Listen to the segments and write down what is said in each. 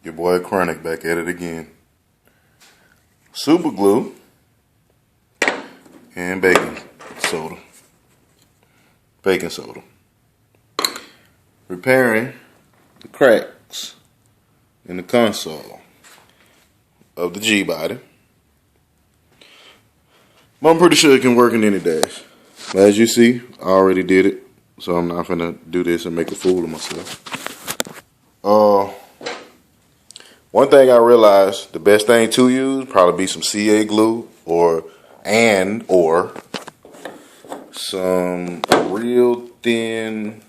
Your boy Chronic back at it again. Super glue and baking soda. Baking soda. Repairing the cracks in the console of the G body. But I'm pretty sure it can work in any dash. But as you see, I already did it, so I'm not gonna do this and make a fool of myself. One thing I realized, the best thing to use probably be some CA glue or some real thin.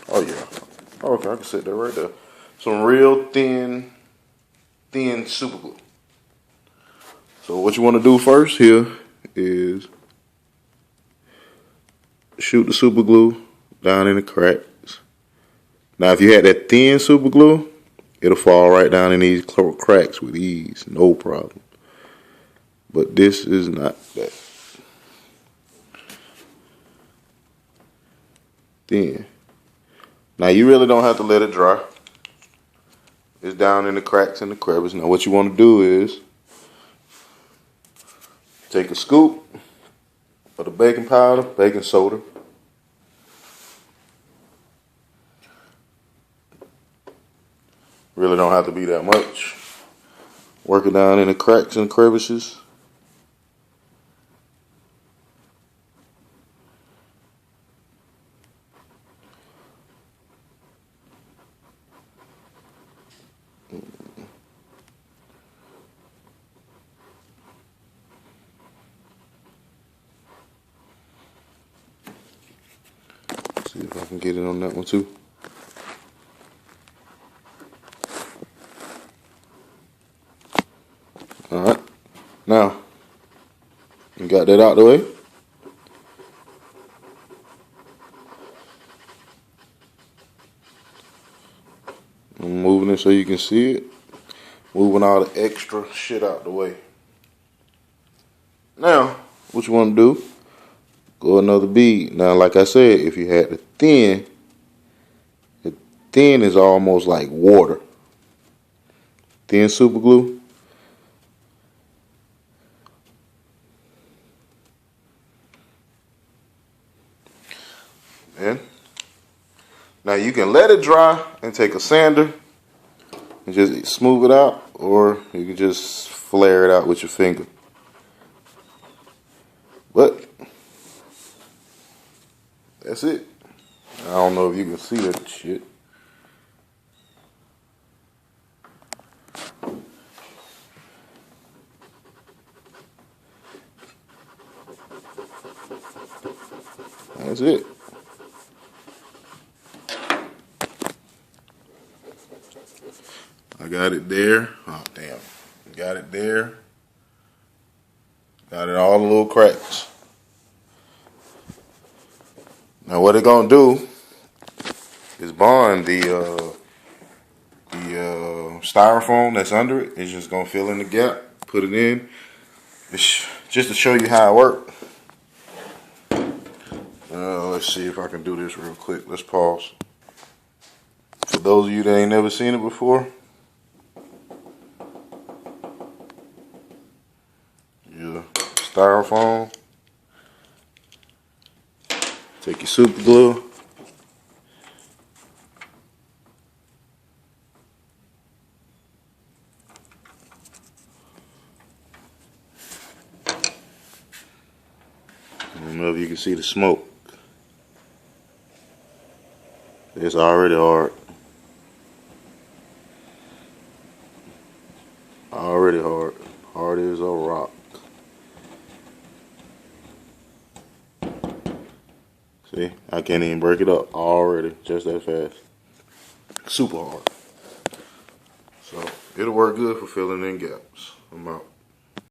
Oh yeah. Okay, I can sit there right there. Some real thin super glue. So what you want to do first here is shoot the super glue down in the cracks. Now, if you had that thin super glue, it'll fall right down in these cracks with ease, no problem. But this is not that thin. Now, you really don't have to let it dry. It's down in the cracks and the crevices. Now, what you want to do is take a scoop of the baking powder, baking soda. Really don't have to be that much. Work it down in the cracks and crevices. See if I can get it on that one too. Alright, now, you got that out the way. I'm moving it so you can see it. Moving all the extra shit out the way. Now, what you want to do, go another bead. Now, like I said, if you had the thin is almost like water. Thin super glue. Now you can let it dry and take a sander and just smooth it out, or you can just flare it out with your finger. But that's it. I don't know if you can see that shit. That's it. I got it there. Oh, damn. Got it there. Got it all the little cracks. Now what it's gonna do is bond the styrofoam that's under it. It's just gonna fill in the gap, put it in. It's just to show you how it works. Let's see if I can do this real quick. Let's pause. For those of you that ain't never seen it before, your styrofoam, take your super glue, I don't know if you can see the smoke. It's already hard. Already hard. Hard as a rock. See, I can't even break it up already, just that fast. Super hard. So, it'll work good for filling in gaps. I'm out.